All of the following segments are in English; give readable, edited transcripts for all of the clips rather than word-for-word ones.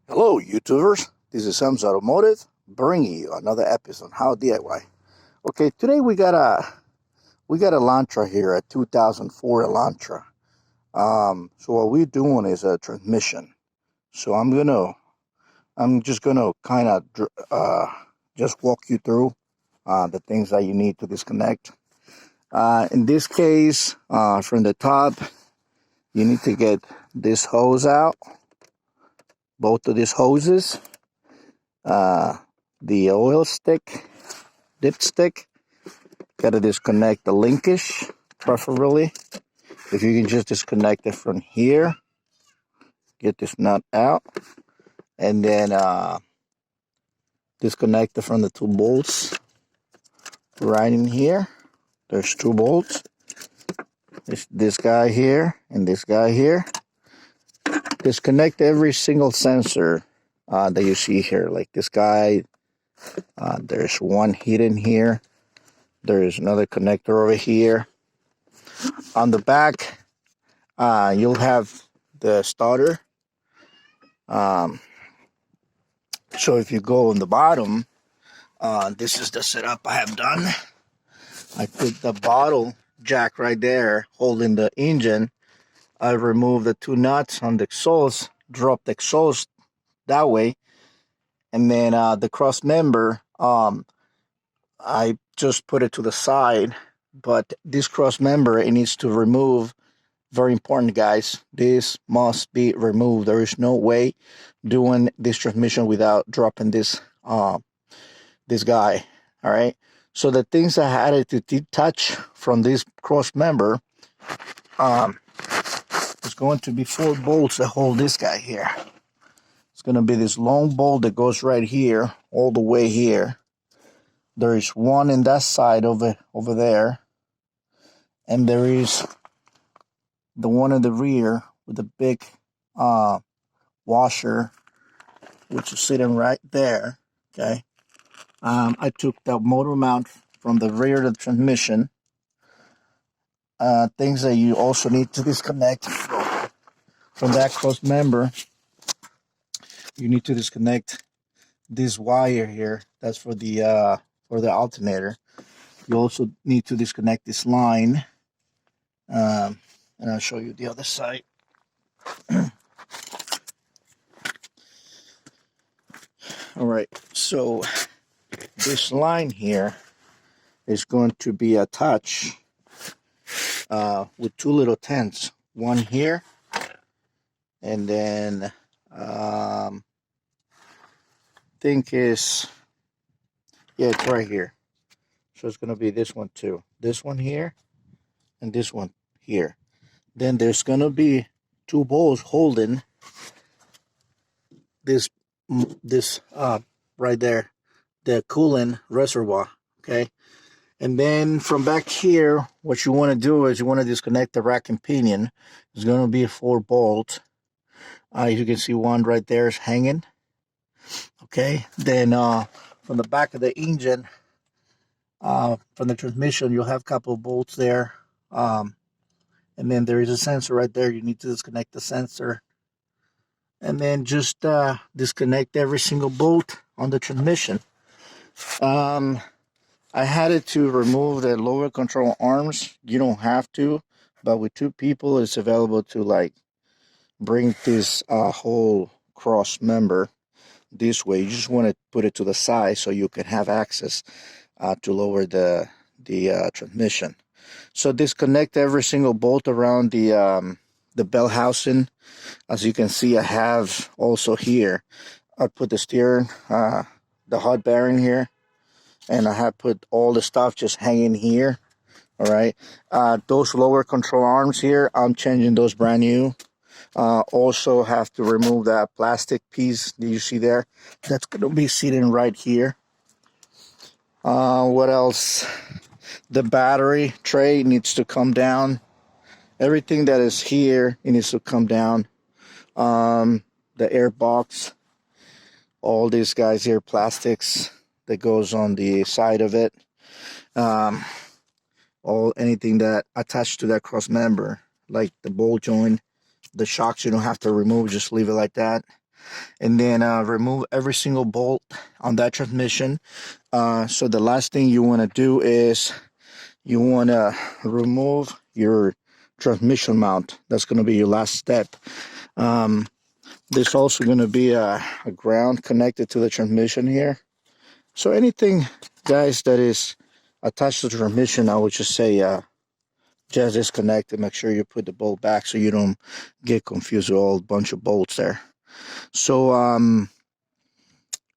Hello, YouTubers. This is Sam's Automotive, bringing you another episode. How DIY? Okay, today we got a Elantra here, a 2004 Elantra. So what we're doing is a transmission. So I'm just gonna kind of just walk you through the things that you need to disconnect. In this case, from the top, you need to get this hose out. Both of these hoses. The oil stick, dipstick, got to disconnect the linkage, preferably. If you can just disconnect it from here, get this nut out, and then disconnect it from the two bolts right in here. There's two bolts. This guy here and this guy here. Disconnect every single sensor that you see here, like this guy. There's one hidden here. There is another connector over here. On the back, you'll have the starter. So if you go on the bottom, this is the setup I have done. I put the bottle jack right there holding the engine. I removed the two nuts on the exhaust, dropped the exhaust that way. And then the cross member, I just put it to the side. But this cross member, it needs to remove. Very important, guys. This must be removed. There is no way doing this transmission without dropping this this guy. All right. So the things I had to detach from this cross member is going to be 4 bolts that hold this guy here. It's going to be this long bolt that goes right here, all the way here. There is one in that side over there, and there is the one in the rear with the big washer, which is sitting right there. Okay. I took the motor mount from the rear of the transmission. Things that you also need to disconnect from that cross member. You need to disconnect this wire here. That's for the alternator. You also need to disconnect this line. And I'll show you the other side. All right, so this line here is going to be attached with 2 little tents. One here, and then think is, yeah, it's right here. So it's going to be this one too. This one here, and this one here. Then there's going to be 2 bolts holding this right there, the coolant reservoir. Okay. And then from back here, what you want to do is you want to disconnect the rack and pinion. It's going to be a 4 bolt. You can see one right there is hanging. Okay. Then from the back of the engine, from the transmission, you'll have a couple of bolts there. And then there is a sensor right there. You need to disconnect the sensor. And then just disconnect every single bolt on the transmission. I had it to remove the lower control arms. You don't have to, but with 2 people, it's available to like bring this whole cross member this way. You just want to put it to the side so you can have access to lower the transmission. So disconnect every single bolt around the bell housing. As you can see, I have also here, I put the steering, the hot bearing here. And I have put all the stuff just hanging here. All right. Those lower control arms here, I'm changing those brand new. Also have to remove that plastic piece that you see there. That's going to be sitting right here. What else? The battery tray needs to come down. Everything that is here, it needs to come down. The air box. All these guys here, plastics that goes on the side of it. Anything that attached to that cross member, like the bolt joint, the shocks, you don't have to remove, just leave it like that. and then remove every single bolt on that transmission. So the last thing you want to do is you want to remove your transmission mount. That's going to be your last step. There's also going to be a ground connected to the transmission here. So anything, guys, that is attached to the transmission, I would just say just disconnect it. Make sure you put the bolt back so you don't get confused with a whole bunch of bolts there. So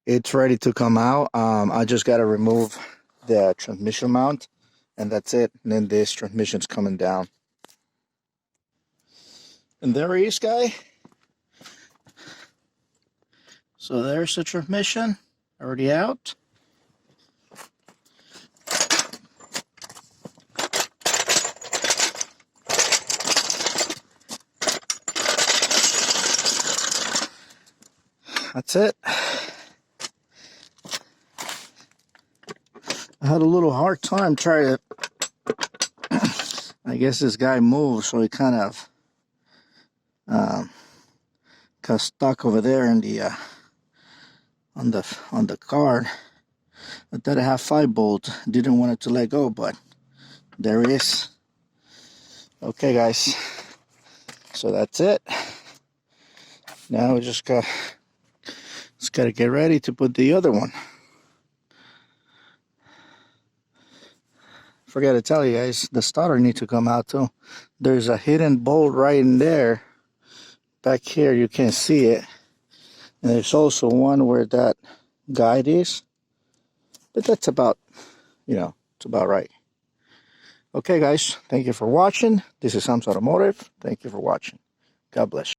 it's ready to come out. I just got to remove the transmission mount, and that's it. And then this transmission's coming down. And there he is, guy. So there's the transmission, already out. That's it. I had a little hard time trying to, I guess this guy moved, so he kind of got stuck over there in the on the card. I thought I have 5 bolts. Didn't want it to let go, but there it is. Okay, guys. So that's it. Now we just got to get ready to put the other one. Forgot to tell you guys, the starter needs to come out too. There's a hidden bolt right in there. Back here, you can't see it. And there's also one where that guide is. But that's about, it's about right. Okay, guys. Thank you for watching. This is Sam's Automotive. Thank you for watching. God bless you.